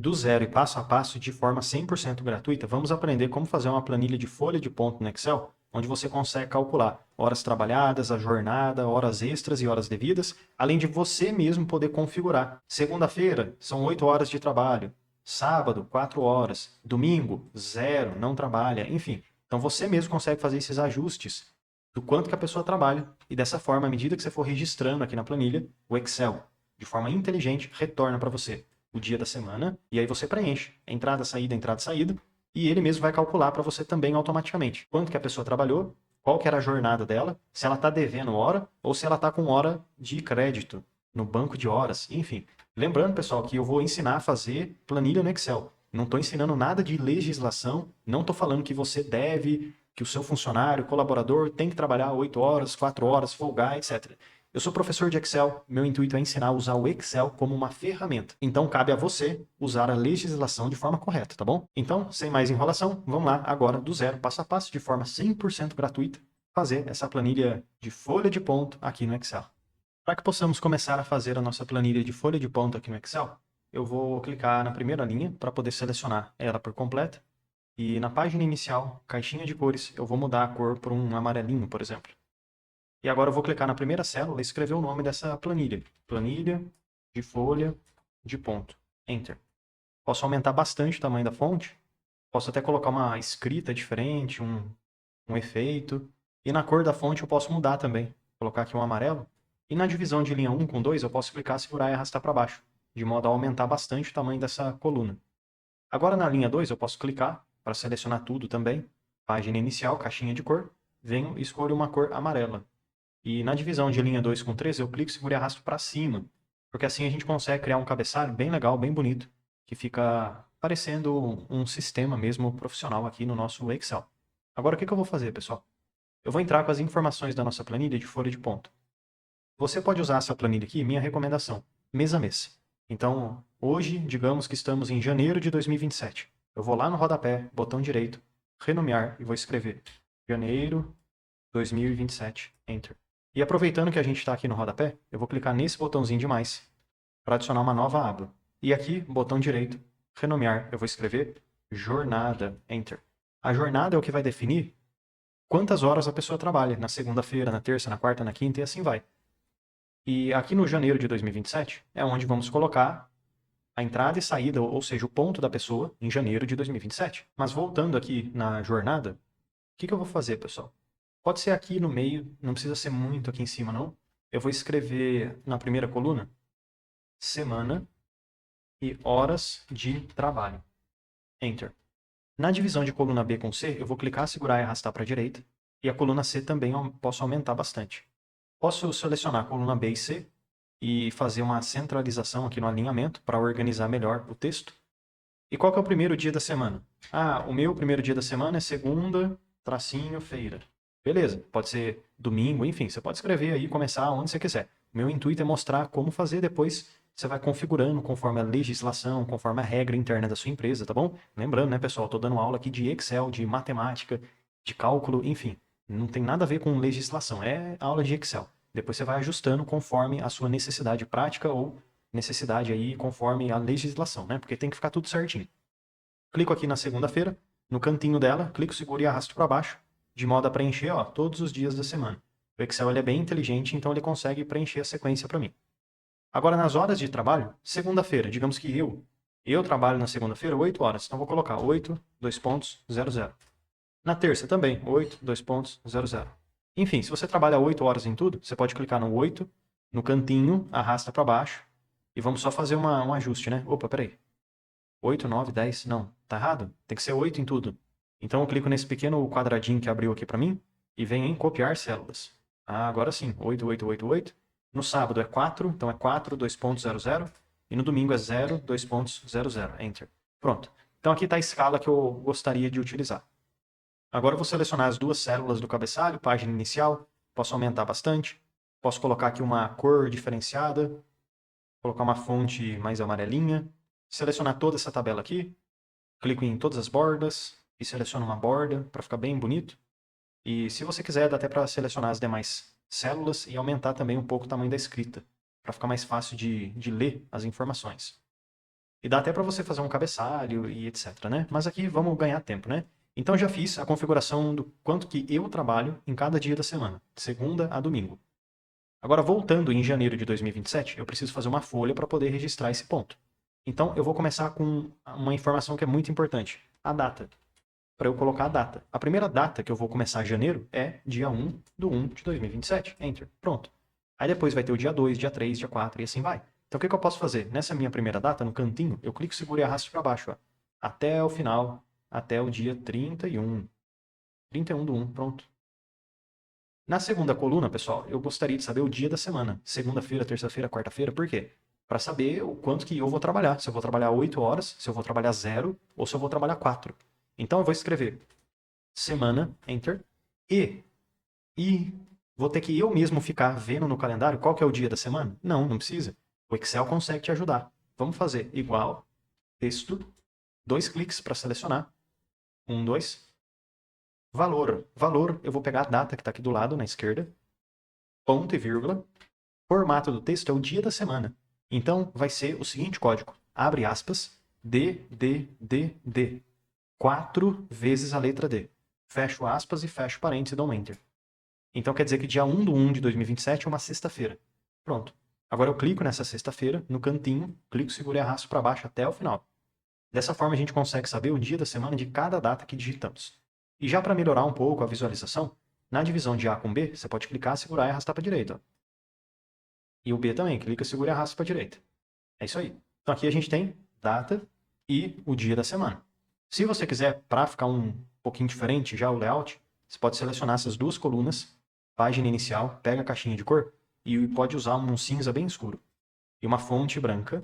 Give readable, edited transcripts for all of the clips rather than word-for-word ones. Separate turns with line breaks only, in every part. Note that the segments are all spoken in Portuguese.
Do zero e passo a passo de forma 100% gratuita, vamos aprender como fazer uma planilha de folha de ponto no Excel, onde você consegue calcular horas trabalhadas, a jornada, horas extras e horas devidas, além de você mesmo poder configurar. Segunda-feira, são 8 horas de trabalho. Sábado, 4 horas. Domingo, 0, não trabalha. Enfim, então você mesmo consegue fazer esses ajustes do quanto que a pessoa trabalha. E dessa forma, à medida que você for registrando aqui na planilha, o Excel, de forma inteligente, retorna para você o dia da semana, e aí você preenche entrada, saída, e ele mesmo vai calcular para você também automaticamente quanto que a pessoa trabalhou, qual que era a jornada dela, se ela está devendo hora ou se ela está com hora de crédito no banco de horas, enfim. Lembrando, pessoal, que eu vou ensinar a fazer planilha no Excel. Não estou ensinando nada de legislação, não estou falando que você deve, que o seu funcionário, colaborador tem que trabalhar 8 horas, 4 horas, folgar, etc. Eu sou professor de Excel, meu intuito é ensinar a usar o Excel como uma ferramenta. Então, cabe a você usar a legislação de forma correta, tá bom? Então, sem mais enrolação, vamos lá agora do zero, passo a passo, de forma 100% gratuita, fazer essa planilha de folha de ponto aqui no Excel. Para que possamos começar a fazer a nossa planilha de folha de ponto aqui no Excel, eu vou clicar na primeira linha para poder selecionar ela por completa. E na página inicial, caixinha de cores, eu vou mudar a cor por um amarelinho, por exemplo. E agora eu vou clicar na primeira célula e escrever o nome dessa planilha. Planilha de folha de ponto. Enter. Posso aumentar bastante o tamanho da fonte. Posso até colocar uma escrita diferente, um efeito. E na cor da fonte eu posso mudar também. Colocar aqui um amarelo. E na divisão de linha 1 com 2 eu posso clicar, segurar e arrastar para baixo, de modo a aumentar bastante o tamanho dessa coluna. Agora na linha 2 eu posso clicar para selecionar tudo também. Página inicial, caixinha de cor. Venho e escolho uma cor amarela. E na divisão de linha 2 com 3, eu clico, seguro e arrasto para cima. Porque assim a gente consegue criar um cabeçalho bem legal, bem bonito, que fica parecendo um sistema mesmo profissional aqui no nosso Excel. Agora o que eu vou fazer, pessoal? Eu vou entrar com as informações da nossa planilha de folha de ponto. Você pode usar essa planilha aqui, minha recomendação, mês a mês. Então, hoje, digamos que estamos em janeiro de 2027. Eu vou lá no rodapé, botão direito, renomear e vou escrever janeiro 2027, Enter. E aproveitando que a gente está aqui no rodapé, eu vou clicar nesse botãozinho de mais para adicionar uma nova aba. E aqui, botão direito, renomear, eu vou escrever jornada, Enter. A jornada é o que vai definir quantas horas a pessoa trabalha, na segunda-feira, na terça, na quarta, na quinta e assim vai. E aqui no janeiro de 2027 é onde vamos colocar a entrada e saída, ou seja, o ponto da pessoa em janeiro de 2027. Mas voltando aqui na jornada, o que eu vou fazer, pessoal? Pode ser aqui no meio, não precisa ser muito aqui em cima, não. Eu vou escrever na primeira coluna, semana e horas de trabalho. Enter. Na divisão de coluna B com C, eu vou clicar, segurar e arrastar para a direita. E a coluna C também eu posso aumentar bastante. Posso selecionar a coluna B e C e fazer uma centralização aqui no alinhamento para organizar melhor o texto. E qual que é o primeiro dia da semana? Ah, o meu primeiro dia da semana é segunda, tracinho, feira. Beleza, pode ser domingo, enfim, você pode escrever aí e começar onde você quiser. O meu intuito é mostrar como fazer, depois você vai configurando conforme a legislação, conforme a regra interna da sua empresa, tá bom? Lembrando, né, pessoal, estou dando aula aqui de Excel, de matemática, de cálculo, enfim. Não tem nada a ver com legislação, é aula de Excel. Depois você vai ajustando conforme a sua necessidade prática ou necessidade aí conforme a legislação, né? Porque tem que ficar tudo certinho. Clico aqui na segunda-feira, no cantinho dela, clico, seguro e arrasto para baixo, de modo a preencher, ó, todos os dias da semana. O Excel ele é bem inteligente, então ele consegue preencher a sequência para mim. Agora, nas horas de trabalho, segunda-feira, digamos que eu trabalho na segunda-feira 8 horas, então vou colocar 8, 2 pontos, 00. Na terça também, 8, 2 pontos, 00. Enfim, se você trabalha 8 horas em tudo, você pode clicar no 8, no cantinho, arrasta para baixo, e vamos só fazer um ajuste, né? Opa, peraí. 8, 9, 10, não, tá errado. Tem que ser 8 em tudo. Então eu clico nesse pequeno quadradinho que abriu aqui para mim e venho em copiar células. Ah, agora sim, 8, 8, 8, 8. No sábado é 4, então é 4, 2.00. E no domingo é 0, 2.00. Enter. Pronto. Então aqui está a escala que eu gostaria de utilizar. Agora eu vou selecionar as duas células do cabeçalho, página inicial. Posso aumentar bastante. Posso colocar aqui uma cor diferenciada. Colocar uma fonte mais amarelinha. Selecionar toda essa tabela aqui. Clico em todas as bordas e seleciono uma borda para ficar bem bonito. E se você quiser, dá até para selecionar as demais células e aumentar também um pouco o tamanho da escrita, para ficar mais fácil de ler as informações. E dá até para você fazer um cabeçalho e etc, né? Mas aqui vamos ganhar tempo, né? Então já fiz a configuração do quanto que eu trabalho em cada dia da semana, de segunda a domingo. Agora, voltando em janeiro de 2027, eu preciso fazer uma folha para poder registrar esse ponto. Então, eu vou começar com uma informação que é muito importante, a data, para eu colocar a data. A primeira data que eu vou começar em janeiro é dia 1/1 de 2027. Enter. Pronto. Aí depois vai ter o dia 2, dia 3, dia 4 e assim vai. Então, o que eu posso fazer? Nessa minha primeira data, no cantinho, eu clico, seguro e arrasto para baixo, ó, até o final, até o dia 31. 31/1, pronto. Na segunda coluna, pessoal, eu gostaria de saber o dia da semana. Segunda-feira, terça-feira, quarta-feira. Por quê? Para saber o quanto que eu vou trabalhar. Se eu vou trabalhar 8 horas, se eu vou trabalhar 0 ou se eu vou trabalhar 4. Então eu vou escrever semana, enter, e vou ter que eu mesmo ficar vendo no calendário qual que é o dia da semana? Não, não precisa. O Excel consegue te ajudar. Vamos fazer igual, texto, 2 cliques para selecionar. 1, 2. Valor. Valor, eu vou pegar a data que está aqui do lado, na esquerda, ponto e vírgula. Formato do texto é o dia da semana. Então, vai ser o seguinte código. Abre aspas, D. 4 vezes a letra D. Fecho aspas e fecho parênteses e dou um Enter. Então, quer dizer que dia 1/1 de 2027 é uma sexta-feira. Pronto. Agora eu clico nessa sexta-feira, no cantinho, clico, seguro e arrasto para baixo até o final. Dessa forma, a gente consegue saber o dia da semana de cada data que digitamos. E já para melhorar um pouco a visualização, na divisão de A com B, você pode clicar, segurar e arrastar para a direita. Ó. E o B também, clica, segura e arrasta para a direita. É isso aí. Então aqui a gente tem data e o dia da semana. Se você quiser, para ficar um pouquinho diferente já o layout, você pode selecionar essas duas colunas, página inicial, pega a caixinha de cor e pode usar um cinza bem escuro. E uma fonte branca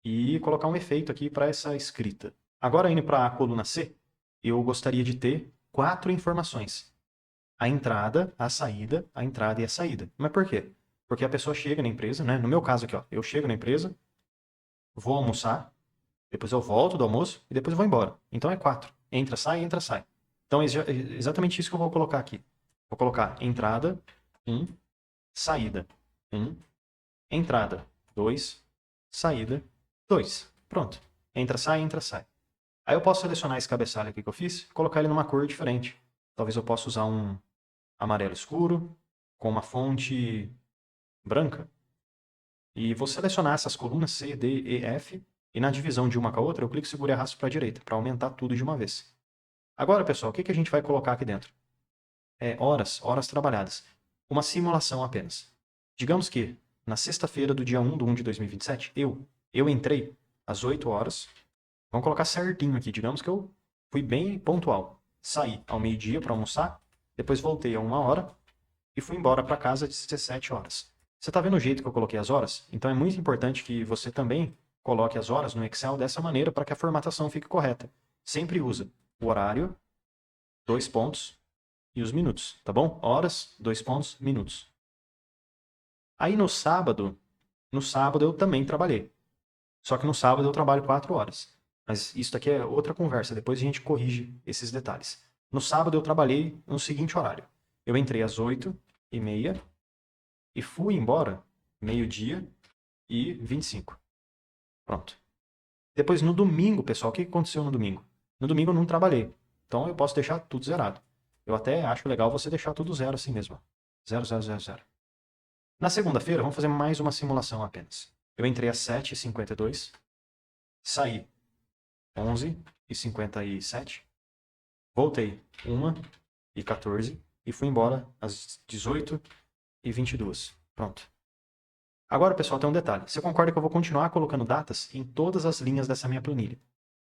e colocar um efeito aqui para essa escrita. Agora indo para a coluna C, eu gostaria de ter 4 informações. A entrada, a entrada e a saída. Mas por quê? Porque a pessoa chega na empresa, né? No meu caso aqui, ó, eu chego na empresa, vou almoçar, depois eu volto do almoço e depois eu vou embora. Então é 4. Entra, sai. Então é exatamente isso que eu vou colocar aqui. Vou colocar entrada, 1, saída, 1, entrada, 2, saída, 2. Pronto. Entra, sai. Aí eu posso selecionar esse cabeçalho aqui que eu fiz e colocar ele numa cor diferente. Talvez eu possa usar um amarelo escuro com uma fonte branca. E vou selecionar essas colunas C, D, E, F. E na divisão de uma com a outra, eu clico, seguro e arrasto para a direita, para aumentar tudo de uma vez. Agora, pessoal, o que a gente vai colocar aqui dentro? Horas trabalhadas. Uma simulação apenas. Digamos que na sexta-feira do dia 1/1 de 2027, eu entrei às 8 horas. Vamos colocar certinho aqui. Digamos que eu fui bem pontual. Saí ao meio-dia para almoçar, depois voltei a 1 hora e fui embora para casa às 17 horas. Você está vendo o jeito que eu coloquei as horas? Então é muito importante que você também coloque as horas no Excel dessa maneira para que a formatação fique correta. Sempre usa o horário, 2 pontos, e os minutos, tá bom? Horas, 2 pontos, minutos. Aí no sábado eu também trabalhei. Só que no sábado eu trabalho 4 horas. Mas isso aqui é outra conversa, depois a gente corrige esses detalhes. No sábado eu trabalhei no seguinte horário. Eu entrei às 8h30 e fui embora meio-dia e 25. Pronto. Depois no domingo, pessoal, o que aconteceu no domingo? No domingo eu não trabalhei. Então eu posso deixar tudo zerado. Eu até acho legal você deixar tudo zero assim mesmo. 0. Na segunda-feira, vamos fazer mais uma simulação apenas. Eu entrei às 7h52, saí 11h57, voltei 1h14 e fui embora às 18h22. Pronto. Agora, pessoal, tem um detalhe. Você concorda que eu vou continuar colocando datas em todas as linhas dessa minha planilha?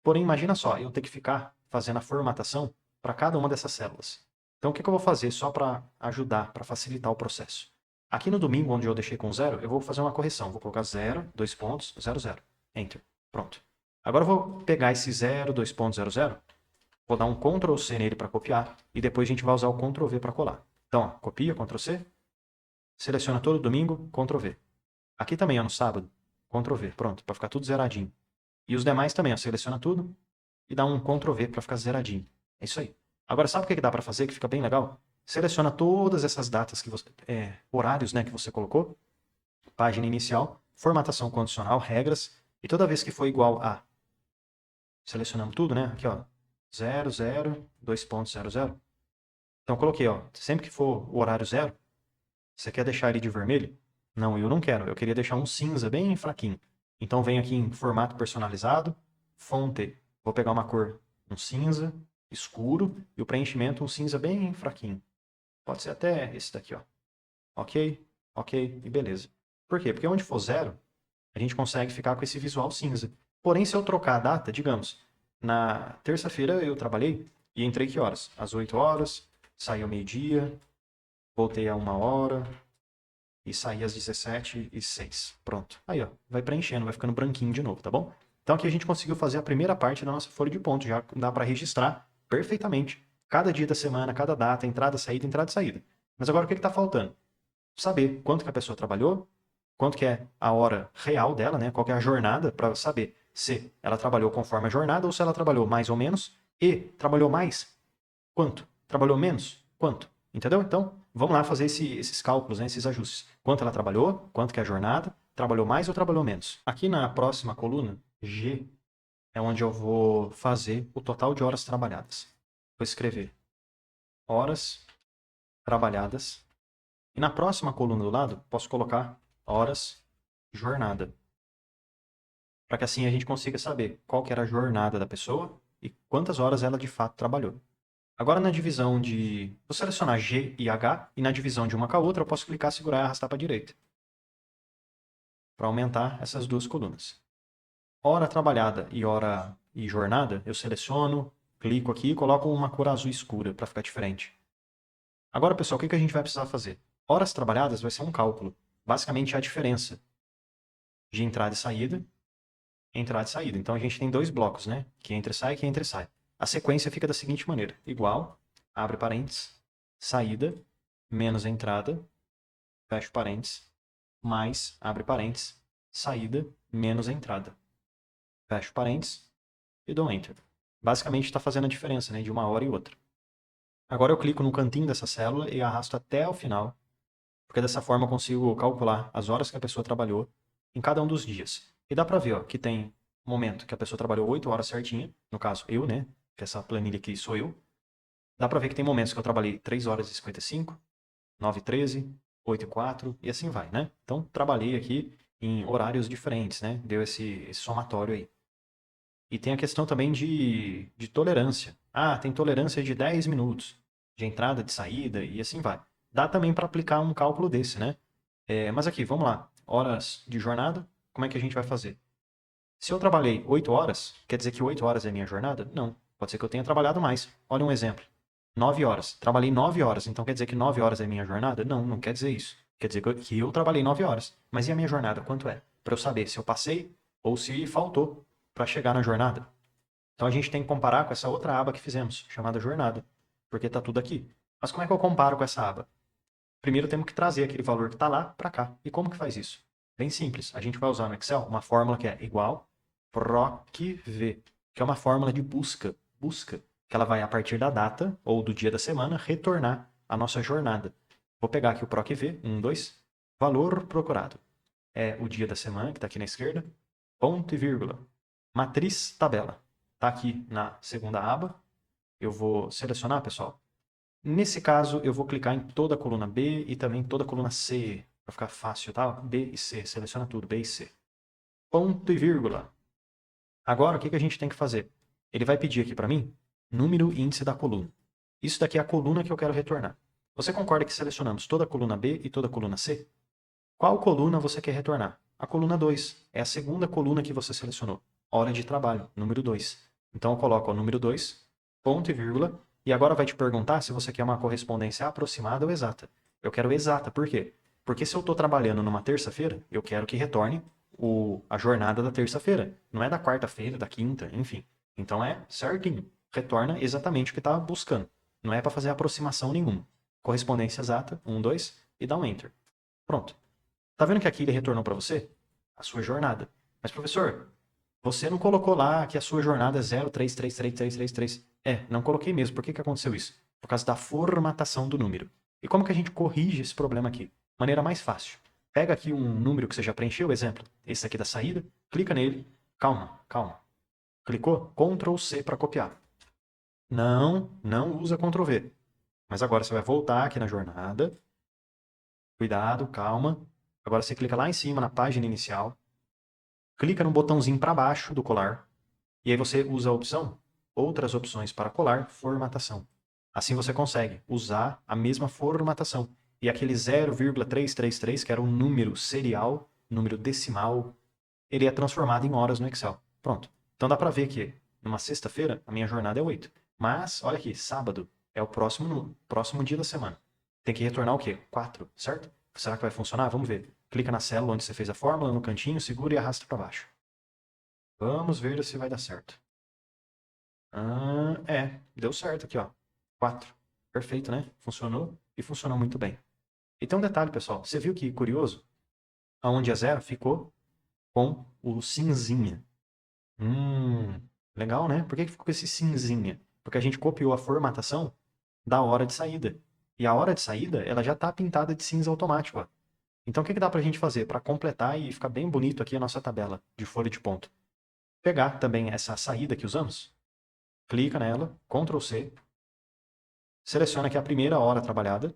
Porém, imagina só, eu ter que ficar fazendo a formatação para cada uma dessas células. Então, o que eu vou fazer só para ajudar, para facilitar o processo? Aqui no domingo, onde eu deixei com 0, eu vou fazer uma correção. Vou colocar 0, 2 pontos, 0. Enter. Pronto. Agora eu vou pegar esse 0, 2 pontos, 0. Vou dar um Ctrl C nele para copiar. E depois a gente vai usar o Ctrl V para colar. Então, ó, copia, Ctrl C. Seleciona todo domingo, Ctrl V. Aqui também, ó, no sábado, Ctrl V. Pronto, para ficar tudo zeradinho. E os demais também, ó, seleciona tudo e dá um Ctrl V para ficar zeradinho. É isso aí. Agora, sabe o que dá para fazer que fica bem legal? Seleciona todas essas datas que você, horários, né, que você colocou, página inicial, formatação condicional, regras, E toda vez que for igual a, selecionamos tudo, né? Aqui, ó, 0, 0, 2.00. Então, eu coloquei, ó, sempre que for o horário 0, você quer deixar ele de vermelho? Não, eu não quero. Eu queria deixar um cinza bem fraquinho. Então, venho aqui em formato personalizado, fonte. Vou pegar uma cor, um cinza escuro, e o preenchimento um cinza bem fraquinho. Pode ser até esse daqui, ó. Ok, ok e beleza. Por quê? Porque onde for 0, a gente consegue ficar com esse visual cinza. Porém, se eu trocar a data, digamos, na terça-feira eu trabalhei e entrei que horas? Às 8 horas, saí ao meio-dia, voltei a 1 hora e saí às 17h06. Pronto. Aí, ó, vai preenchendo, vai ficando branquinho de novo, tá bom? Então aqui a gente conseguiu fazer a primeira parte da nossa folha de pontos. Já dá para registrar perfeitamente cada dia da semana, cada data, entrada, saída, entrada e saída. Mas agora o que está faltando? Saber quanto que a pessoa trabalhou, quanto que é a hora real dela, né? Qual que é a jornada, para saber se ela trabalhou conforme a jornada ou se ela trabalhou mais ou menos e trabalhou mais, quanto? Trabalhou menos, quanto? Entendeu? Então, vamos lá fazer esses cálculos, né? Esses ajustes. Quanto ela trabalhou, quanto que é a jornada, trabalhou mais ou trabalhou menos. Aqui na próxima coluna, G, é onde eu vou fazer o total de horas trabalhadas. Vou escrever horas trabalhadas. E na próxima coluna do lado, posso colocar horas jornada. Para que assim a gente consiga saber qual que era a jornada da pessoa e quantas horas ela de fato trabalhou. Agora na divisão de... Vou selecionar G e H, e na divisão de uma com a outra eu posso clicar, segurar e arrastar para a direita. Para aumentar essas duas colunas. Hora trabalhada e hora e jornada, eu seleciono, clico aqui e coloco uma cor azul escura para ficar diferente. Agora, pessoal, o que a gente vai precisar fazer? Horas trabalhadas vai ser um cálculo. Basicamente é a diferença de entrada e saída. Entrada e saída. Então a gente tem dois blocos, né? Que entra e sai, que entra e sai. A sequência fica da seguinte maneira. Igual, abre parênteses, saída, menos entrada, fecha parênteses, mais, abre parênteses, saída, menos entrada. Fecho parênteses e dou Enter. Basicamente está fazendo a diferença, né? De uma hora e outra. Agora eu clico no cantinho dessa célula e arrasto até o final, porque dessa forma eu consigo calcular as horas que a pessoa trabalhou em cada um dos dias. E dá para ver, ó, que tem momento que a pessoa trabalhou 8 horas certinha, no caso eu, né, que essa planilha aqui sou eu. Dá para ver que tem momentos que eu trabalhei 3 horas e 55, 9 e 13, 8 e 4 e assim vai, né? Então trabalhei aqui em horários diferentes, né? Deu esse somatório aí. E tem a questão também de tolerância. Ah, tem tolerância de 10 minutos de entrada, de saída e assim vai. Dá também para aplicar um cálculo desse, né? Mas aqui, vamos lá. Horas de jornada, como é que a gente vai fazer? Se eu trabalhei 8 horas, quer dizer que 8 horas é minha jornada? Não. Pode ser que eu tenha trabalhado mais. Olha um exemplo. 9 horas. Trabalhei 9 horas, então quer dizer que 9 horas é minha jornada? Não, não quer dizer isso. Quer dizer que eu trabalhei 9 horas. Mas e a minha jornada? Quanto é? Para eu saber se eu passei ou se faltou para chegar na jornada. Então a gente tem que comparar com essa outra aba que fizemos, chamada jornada, porque está tudo aqui. Mas como é que eu comparo com essa aba? Primeiro temos que trazer aquele valor que está lá para cá. E como que faz isso? Bem simples. A gente vai usar no Excel uma fórmula que é igual PROC-V, que é uma fórmula de busca, que ela vai, a partir da data ou do dia da semana, retornar a nossa jornada. Vou pegar aqui o PROC-V, 2, valor procurado. É o dia da semana, que está aqui na esquerda, ponto e vírgula. Matriz tabela. Está aqui na segunda aba. Eu vou selecionar, pessoal. Nesse caso, eu vou clicar em toda a coluna B e também toda a coluna C, para ficar fácil, tá? B e C, seleciona tudo, B e C. Ponto e vírgula. Agora, o que a gente tem que fazer? Ele vai pedir aqui para mim número e índice da coluna. Isso daqui é a coluna que eu quero retornar. Você concorda que selecionamos toda a coluna B e toda a coluna C? Qual coluna você quer retornar? A coluna 2. É a segunda coluna que você selecionou. Hora de trabalho, número 2. Então eu coloco o número 2, ponto e vírgula, e agora vai te perguntar se você quer uma correspondência aproximada ou exata. Eu quero exata, por quê? Porque se eu estou trabalhando numa terça-feira, eu quero que retorne a jornada da terça-feira. Não é da quarta-feira, da quinta, enfim. Então é certinho. Retorna exatamente o que está buscando. Não é para fazer aproximação nenhuma. Correspondência exata, 1, 2, e dá um Enter. Pronto. Tá vendo que aqui ele retornou para você? A sua jornada. Mas, professor, você não colocou lá que a sua jornada é 0333333. Não coloquei mesmo. Por que aconteceu isso? Por causa da formatação do número. E como que a gente corrige esse problema aqui? Maneira mais fácil. Pega aqui um número que você já preencheu, exemplo, esse aqui da saída, clica nele, calma, calma. Clicou? Ctrl C para copiar. Não usa Ctrl V. Mas agora você vai voltar aqui na jornada. Cuidado, calma. Agora você clica lá em cima na página inicial. Clica no botãozinho para baixo do colar. E aí você usa a opção Outras opções para colar, formatação. Assim você consegue usar a mesma formatação. E aquele 0,333, que era um número serial, número decimal, ele é transformado em horas no Excel. Pronto. Então dá para ver que numa sexta-feira a minha jornada é 8. Mas, olha aqui, sábado é o próximo dia da semana. Tem que retornar o quê? 4, certo? Será que vai funcionar? Vamos ver. Clica na célula onde você fez a fórmula, no cantinho, segura e arrasta para baixo. Vamos ver se vai dar certo. Deu certo aqui, ó. 4. Perfeito, né? Funcionou e funcionou muito bem. E tem um detalhe, pessoal. Você viu que curioso? Aonde é 0 ficou com o cinzinha. Legal, né? Por que ficou com esse cinzinha? Porque a gente copiou a formatação da hora de saída. E a hora de saída, ela já está pintada de cinza automático, ó. Então, o que dá para a gente fazer para completar e ficar bem bonito aqui a nossa tabela de folha de ponto? Pegar também essa saída que usamos, clica nela, Ctrl C, seleciona aqui a primeira hora trabalhada,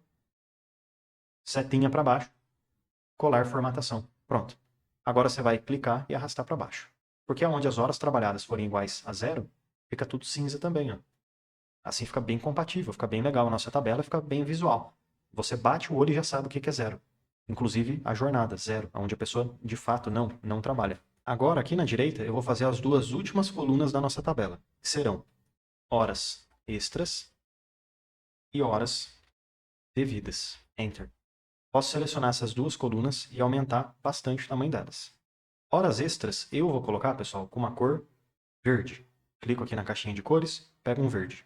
setinha para baixo, colar formatação. Pronto. Agora você vai clicar e arrastar para baixo. Porque onde as horas trabalhadas forem iguais a 0, fica tudo cinza também, ó. Assim fica bem compatível, fica bem legal a nossa tabela, fica bem visual. Você bate o olho e já sabe o que é 0. Inclusive a jornada, 0, onde a pessoa de fato não trabalha. Agora, aqui na direita, eu vou fazer as duas últimas colunas da nossa tabela, que serão horas extras e horas devidas. Enter. Posso selecionar essas duas colunas e aumentar bastante o tamanho delas. Horas extras, eu vou colocar, pessoal, com uma cor verde. Clico aqui na caixinha de cores, pego um verde.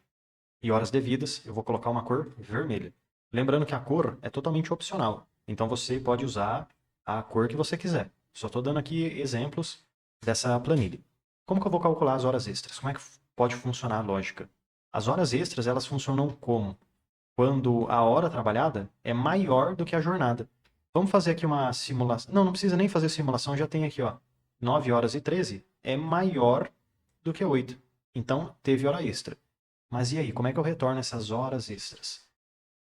E horas devidas, eu vou colocar uma cor vermelha. Lembrando que a cor é totalmente opcional. Então você pode usar a cor que você quiser. Só estou dando aqui exemplos dessa planilha. Como que eu vou calcular as horas extras? Como é que pode funcionar a lógica? As horas extras, elas funcionam como? Quando a hora trabalhada é maior do que a jornada. Vamos fazer aqui uma simulação. Não precisa nem fazer simulação, já tem aqui, ó. 9 horas e 13 é maior do que 8. Então, teve hora extra. Mas e aí, como é que eu retorno essas horas extras?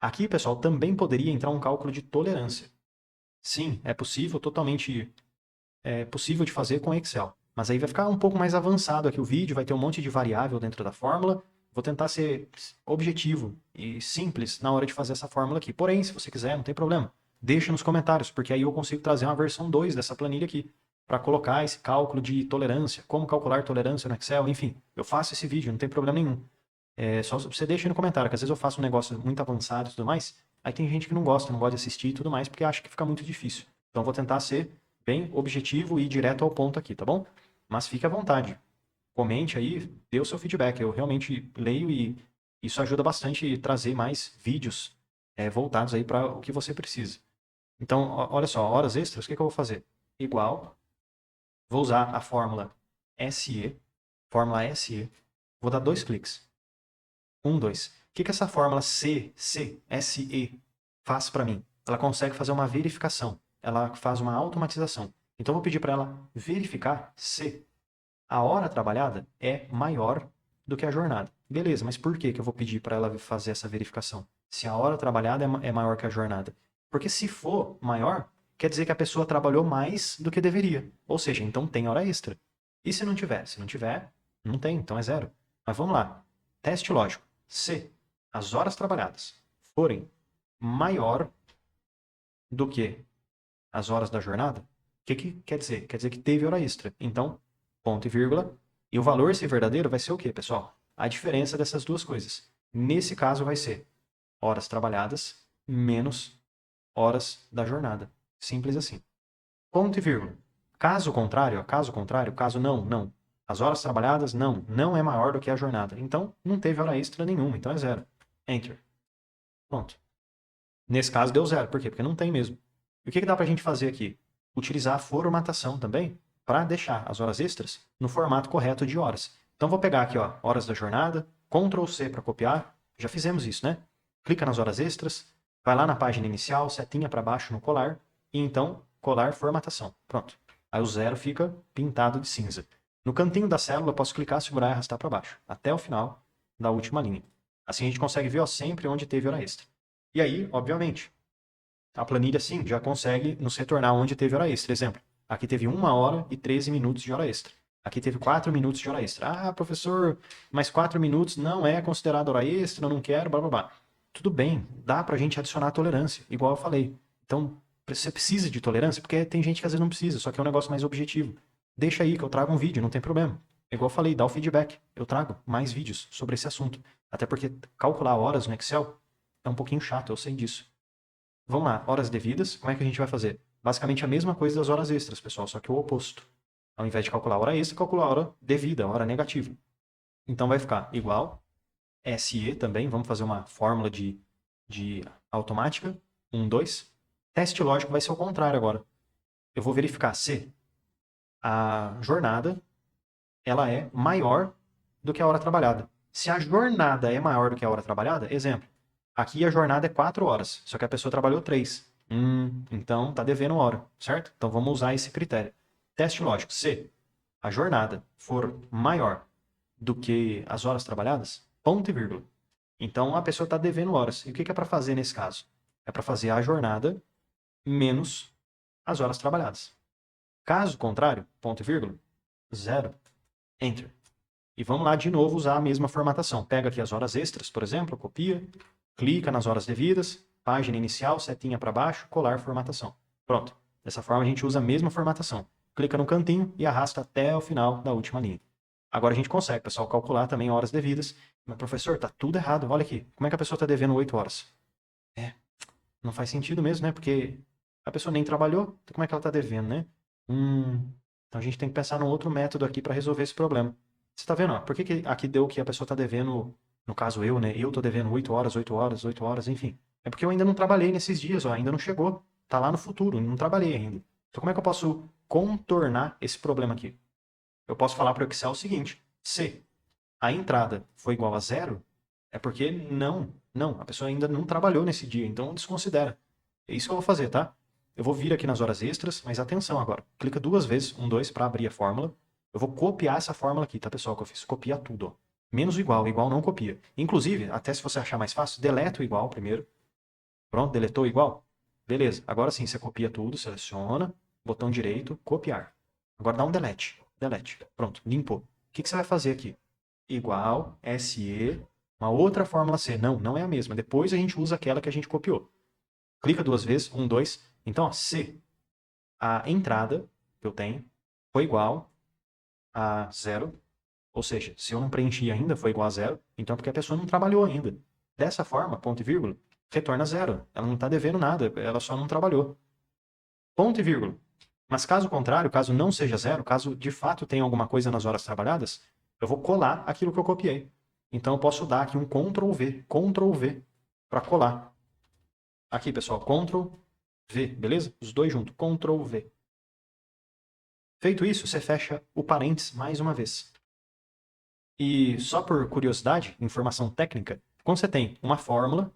Aqui, pessoal, também poderia entrar um cálculo de tolerância. Sim, é possível, totalmente possível de fazer com Excel. Mas aí vai ficar um pouco mais avançado aqui o vídeo, vai ter um monte de variável dentro da fórmula. Vou tentar ser objetivo e simples na hora de fazer essa fórmula aqui. Porém, se você quiser, não tem problema. Deixa nos comentários, porque aí eu consigo trazer uma versão 2 dessa planilha aqui, para colocar esse cálculo de tolerância, como calcular tolerância no Excel, enfim. Eu faço esse vídeo, não tem problema nenhum. Só você deixa aí no comentário, que às vezes eu faço um negócio muito avançado e tudo mais, aí tem gente que não gosta de assistir e tudo mais, porque acha que fica muito difícil. Então eu vou tentar ser bem objetivo e direto ao ponto aqui, tá bom? Mas fique à vontade. Comente aí, dê o seu feedback. Eu realmente leio e isso ajuda bastante a trazer mais vídeos voltados aí para o que você precisa. Então, olha só, horas extras, o que eu vou fazer? Igual, vou usar a fórmula SE, vou dar 2 cliques. 1, 2. O que essa fórmula SE faz para mim? Ela consegue fazer uma verificação, ela faz uma automatização. Então, eu vou pedir para ela verificar se a hora trabalhada é maior do que a jornada. Beleza, mas por que eu vou pedir para ela fazer essa verificação? Se a hora trabalhada é maior que a jornada. Porque se for maior, quer dizer que a pessoa trabalhou mais do que deveria. Ou seja, então tem hora extra. E se não tiver? Se não tiver, não tem, então é 0. Mas vamos lá. Teste lógico. Se as horas trabalhadas forem maior do que as horas da jornada, o que quer dizer? Quer dizer que teve hora extra. Então, ponto e vírgula. E o valor, se verdadeiro, vai ser o quê, pessoal? A diferença dessas duas coisas. Nesse caso, vai ser horas trabalhadas menos horas da jornada. Simples assim. Ponto e vírgula. Caso contrário, caso não. As horas trabalhadas, não é maior do que a jornada. Então, não teve hora extra nenhuma, então é 0. Enter. Pronto. Nesse caso, deu 0. Por quê? Porque não tem mesmo. E o que dá pra gente fazer aqui? Utilizar a formatação também para deixar as horas extras no formato correto de horas. Então, vou pegar aqui, ó, horas da jornada, Ctrl C para copiar. Já fizemos isso, né? Clica nas horas extras, vai lá na página inicial, setinha para baixo no colar, e então colar formatação. Pronto. Aí o 0 fica pintado de cinza. No cantinho da célula, eu posso clicar, segurar e arrastar para baixo, até o final da última linha. Assim a gente consegue ver, ó, sempre onde teve hora extra. E aí, obviamente, a planilha, sim, já consegue nos retornar onde teve hora extra. Exemplo, aqui teve 1 hora e 13 minutos de hora extra. Aqui teve 4 minutos de hora extra. Ah, professor, mas 4 minutos não é considerado hora extra, eu não quero, blá blá blá. Tudo bem, dá pra gente adicionar tolerância, igual eu falei. Então, você precisa de tolerância, porque tem gente que às vezes não precisa, só que é um negócio mais objetivo. Deixa aí que eu trago um vídeo, não tem problema. Igual eu falei, dá o feedback. Eu trago mais vídeos sobre esse assunto. Até porque calcular horas no Excel é um pouquinho chato, eu sei disso. Vamos lá, horas devidas, como é que a gente vai fazer? Basicamente a mesma coisa das horas extras, pessoal, só que o oposto. Ao invés de calcular a hora extra, calcular a hora devida, a hora negativa. Então vai ficar igual, SE também, vamos fazer uma fórmula de automática, 1, 2. Teste lógico vai ser o contrário agora. Eu vou verificar se a jornada ela é maior do que a hora trabalhada. Se a jornada é maior do que a hora trabalhada, exemplo, aqui a jornada é 4 horas, só que a pessoa trabalhou 3. Então tá devendo hora, certo? Então vamos usar esse critério. Teste lógico. Se a jornada for maior do que as horas trabalhadas, ponto e vírgula. Então a pessoa está devendo horas. E o que é para fazer nesse caso? É para fazer a jornada menos as horas trabalhadas. Caso contrário, ponto e vírgula, 0, enter. E vamos lá de novo usar a mesma formatação. Pega aqui as horas extras, por exemplo, copia, clica nas horas devidas, página inicial, setinha para baixo, colar formatação. Pronto. Dessa forma a gente usa a mesma formatação. Clica no cantinho e arrasta até o final da última linha. Agora a gente consegue, pessoal, calcular também horas devidas. Mas, professor, tá tudo errado. Olha aqui, como é que a pessoa está devendo 8 horas? Não faz sentido mesmo, né? Porque a pessoa nem trabalhou, então como é que ela está devendo, né? Então a gente tem que pensar num outro método aqui para resolver esse problema. Você está vendo, ó, por que aqui deu que a pessoa está devendo, no caso eu, né? Eu estou devendo 8 horas, 8 horas, 8 horas, enfim. É porque eu ainda não trabalhei nesses dias, ó, ainda não chegou. Tá lá no futuro, não trabalhei ainda. Então como é que eu posso contornar esse problema aqui? Eu posso falar para o Excel o seguinte: se a entrada for igual a 0, é porque a pessoa ainda não trabalhou nesse dia, então desconsidera. É isso que eu vou fazer, tá? Eu vou vir aqui nas horas extras, mas atenção agora. Clica 2 vezes, 1, 2, para abrir a fórmula. Eu vou copiar essa fórmula aqui, tá, pessoal? Que eu fiz copia tudo, ó. Menos o igual não copia. Inclusive, até se você achar mais fácil, deleta o igual primeiro. Pronto, deletou o igual? Beleza. Agora sim, você copia tudo, seleciona, botão direito, copiar. Agora dá um delete. Delete. Pronto, limpou. O que você vai fazer aqui? Igual, SE, uma outra fórmula C. Não é a mesma. Depois a gente usa aquela que a gente copiou. Clica 2 vezes, 1, 2. Então, ó, se a entrada que eu tenho foi igual a 0, ou seja, se eu não preenchi ainda foi igual a 0, então é porque a pessoa não trabalhou ainda. Dessa forma, ponto e vírgula, retorna 0. Ela não está devendo nada, ela só não trabalhou. Ponto e vírgula. Mas caso contrário, caso não seja 0, caso de fato tenha alguma coisa nas horas trabalhadas, eu vou colar aquilo que eu copiei. Então eu posso dar aqui um Ctrl V, para colar. Aqui, pessoal, Ctrl V, beleza? Os dois juntos, Ctrl V. Feito isso, você fecha o parênteses mais uma vez. E só por curiosidade, informação técnica, quando você tem uma fórmula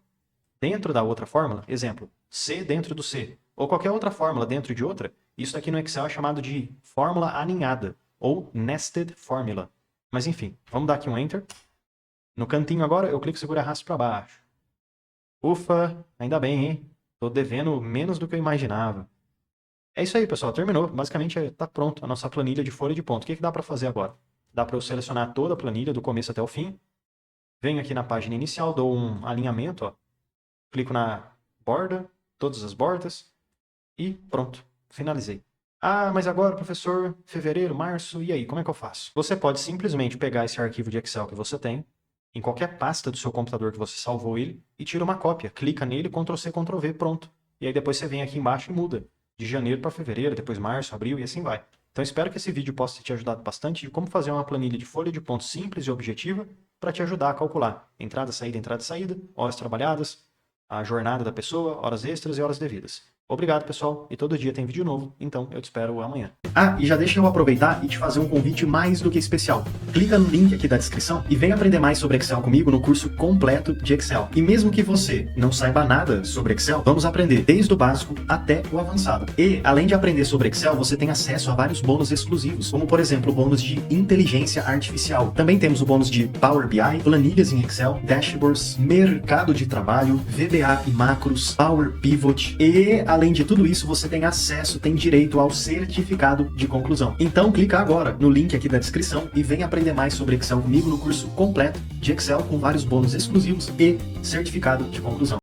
dentro da outra fórmula, exemplo, C dentro do C, ou qualquer outra fórmula dentro de outra, isso aqui no Excel é chamado de fórmula aninhada, ou nested formula. Mas enfim, vamos dar aqui um Enter. No cantinho agora, eu clico, seguro e arrasto para baixo. Ufa, ainda bem, hein? Tô devendo menos do que eu imaginava. É isso aí, pessoal. Terminou. Basicamente, está pronto a nossa planilha de folha de ponto. O que dá para fazer agora? Dá para eu selecionar toda a planilha, do começo até o fim. Venho aqui na página inicial, dou um alinhamento, ó. Clico na borda, todas as bordas, e pronto. Finalizei. Ah, mas agora, professor, fevereiro, março, e aí, como é que eu faço? Você pode simplesmente pegar esse arquivo de Excel que você tem, em qualquer pasta do seu computador que você salvou ele, e tira uma cópia. Clica nele, Ctrl+C, Ctrl+V, pronto. E aí depois você vem aqui embaixo e muda. De janeiro para fevereiro, depois março, abril e assim vai. Então espero que esse vídeo possa ter te ajudado bastante de como fazer uma planilha de folha de pontos simples e objetiva para te ajudar a calcular entrada, saída, horas trabalhadas, a jornada da pessoa, horas extras e horas devidas. Obrigado, pessoal. E todo dia tem vídeo novo, então eu te espero amanhã. Ah, e já deixa eu aproveitar e te fazer um convite mais do que especial. Clica no link aqui da descrição e vem aprender mais sobre Excel comigo no curso completo de Excel. E mesmo que você não saiba nada sobre Excel, vamos aprender desde o básico até o avançado. E, além de aprender sobre Excel, você tem acesso a vários bônus exclusivos, como por exemplo o bônus de inteligência artificial. Também temos o bônus de Power BI, planilhas em Excel, dashboards, mercado de trabalho, VBA e macros, Power Pivot e, além de tudo isso, você tem acesso, tem direito ao certificado de conclusão. Então clica agora no link aqui da descrição e vem aprender mais sobre Excel comigo no curso completo de Excel com vários bônus exclusivos e certificado de conclusão.